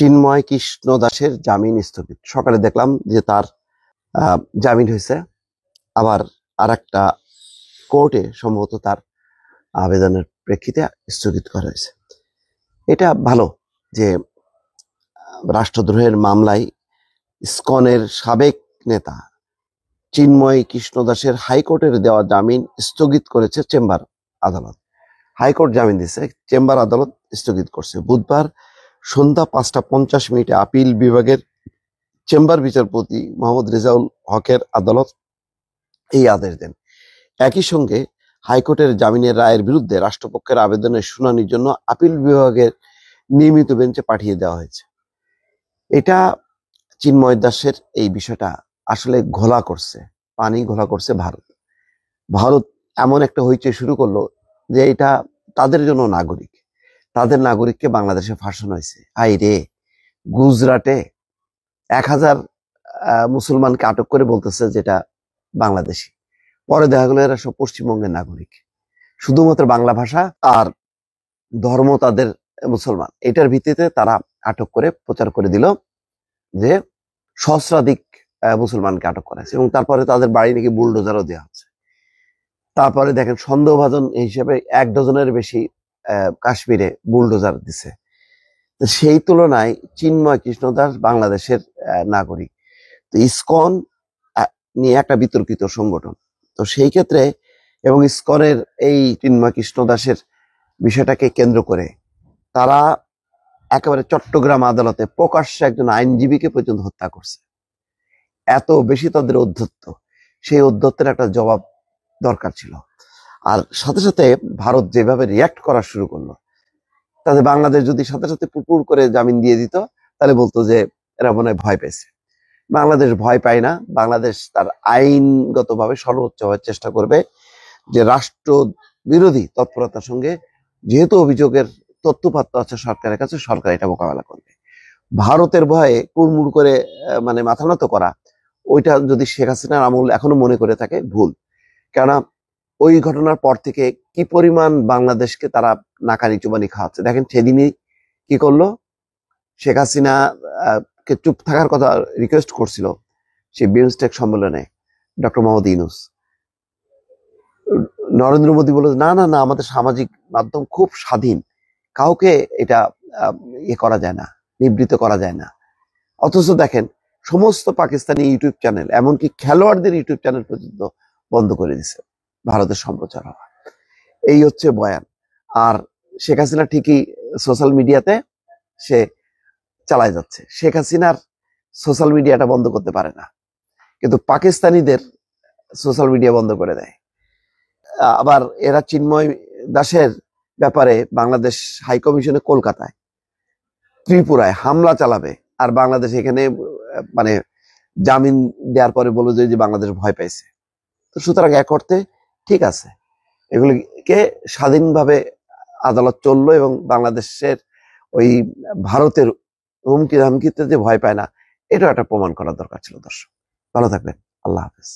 চিন্ময় কৃষ্ণ দাসের জামিন স্থগিত। সকালে দেখলাম যে তার জামিন হয়েছে, আবার আর একটা কোর্টে সম্ভবত তার আবেদনের প্রেক্ষিতে স্থগিত করা হয়েছে। এটা ভালো যে রাষ্ট্রদ্রোহের মামলায় ইসকনের সাবেক নেতা চিন্ময় কৃষ্ণ দাসের হাইকোর্টের দেওয়া জামিন স্থগিত করেছে চেম্বার আদালত। হাইকোর্ট জামিন দিচ্ছে, চেম্বার আদালত স্থগিত করছে। বুধবার সন্ধ্যা 5টা 50 আপিল বিভাগের চেম্বার বিচারপতি মোহাম্মদ রেজাউল হকের আদালত এই আদেশ দেন। একই সঙ্গে হাইকোর্টের জামিনের রায়ের বিরুদ্ধে রাষ্ট্রপক্ষের আবেদনের শুনানির জন্য আপিল বিভাগের নিয়মিত বেঞ্চে পাঠিয়ে দেওয়া হয়েছে। এটা চিন্ময় দাসের এই বিষয়টা আসলে পানি ঘোলা করছে ভারত। ভারত এমন একটা হইচই শুরু করলো যে এটা তাদের জন্য নাগরিক, তাদের নাগরিককে বাংলাদেশে ফাঁসানো হয়েছে। আই রে, গুজরাটে 1000 মুসলমানকে আটক করে বলতেছে যেটা বাংলাদেশি, পরে দেখা গেলো এরা সব পশ্চিমবঙ্গের নাগরিক, শুধুমাত্র বাংলা ভাষা আর ধর্ম তাদের মুসলমান। এটার ভিত্তিতে তারা আটক করে প্রচার করে দিল যে সহস্রাধিক মুসলমানকে আটক করা হয়েছে, এবং তারপরে তাদের বাড়ি নাকি বুলডোজারও দেওয়া হচ্ছে। তারপরে দেখেন সন্দেহভাজন হিসেবে 1 ডজনের বেশি কাশ্মীরে বুলডোজার দিছে। সেই তুলনায় চিন্ময় কৃষ্ণ দাস বাংলাদেশের নাগরিক। তো ইসকন নিয়ে একটা বিতর্কিত সংগঠন, তো সেই ক্ষেত্রে এবং ইসকনের এই চিন্ময় কৃষ্ণ দাসের বিষয়টাকে কেন্দ্র করে তারা একেবারে চট্টগ্রাম আদালতে প্রকাশ্যে একজন আইনজীবীকে পর্যন্ত হত্যা করছে। এত বেশি তাদের ঔদ্ধত্য, সেই ঔদ্ধত্যের একটা জবাব দরকার ছিল। আর সাথে সাথে ভারত যেভাবে রিয়াক্ট করা শুরু করলো, তাতে বাংলাদেশ যদি সাথে সাথে পুরপুর করে জামিন দিয়ে দিত, তাহলে বলতো যে এরা মনে হয় ভয় পেয়েছে। বাংলাদেশ ভয় পায় না। বাংলাদেশ তার আইনগতভাবে সর্বোচ্চ হওয়ার চেষ্টা করবে যে রাষ্ট্র বিরোধী তৎপরতার সঙ্গে, যেহেতু অভিযোগের তথ্যপাত্র আছে সরকারের কাছে, সরকার এটা মোকাবেলা করবে। ভারতের ভয়ে কুড়মুড় করে মানে মাথা নত করা, ওইটা যদি শেখ হাসিনার আমল এখনো মনে করে থাকে, ভুল। কেননা ওই ঘটনার পর থেকে কি পরিমাণ বাংলাদেশকে তারা নাকানি চুবানি খাওয়াচ্ছে। দেখেন সেদিনই কি করলো, শেখ হাসিনা কে চুপ থাকার কথা রিকোয়েস্ট করছিল সেই বিমস্টেক সম্মেলনে ডক্টর মোহাম্মদ ইউনূস। নরেন্দ্র মোদী বলে না না না, আমাদের সামাজিক মাধ্যম খুব স্বাধীন, কাউকে এটা করা যায় না, নিবৃত্ত করা যায় না। অথচ দেখেন সমস্ত পাকিস্তানি ইউটিউব চ্যানেল, এমনকি খেলোয়াড়দের ইউটিউব চ্যানেল পর্যন্ত বন্ধ করে দিছে ভারতের সম্প্রচার হওয়া। এই হচ্ছে বয়ান। আর শেখ হাসিনা ঠিকই সোশ্যাল মিডিয়াতে সে চালায় যাচ্ছে। শেখ হাসিনার সোশ্যাল মিডিয়াটা বন্ধ করতে পারে না, কিন্তু পাকিস্তানিদের সোশ্যাল মিডিয়া বন্ধ করে দেয়। আবার এরা চিন্ময় দাসের ব্যাপারে বাংলাদেশ হাইকমিশনে কলকাতায়, ত্রিপুরায় হামলা চালাবে, আর বাংলাদেশ এখানে মানে জামিন দেওয়ার পরে বলল যে বাংলাদেশ ভয় পাইছে। তো সুতরাং এক অর্থে ঠিক আছে, এগুলিকে স্বাধীনভাবে আদালত চললো, এবং বাংলাদেশের ওই ভারতের হুমকি ধামকিতে যে ভয় পায় না, এটা একটা প্রমাণ করার দরকার ছিল। দর্শক ভালো থাকবেন, আল্লাহ হাফেজ।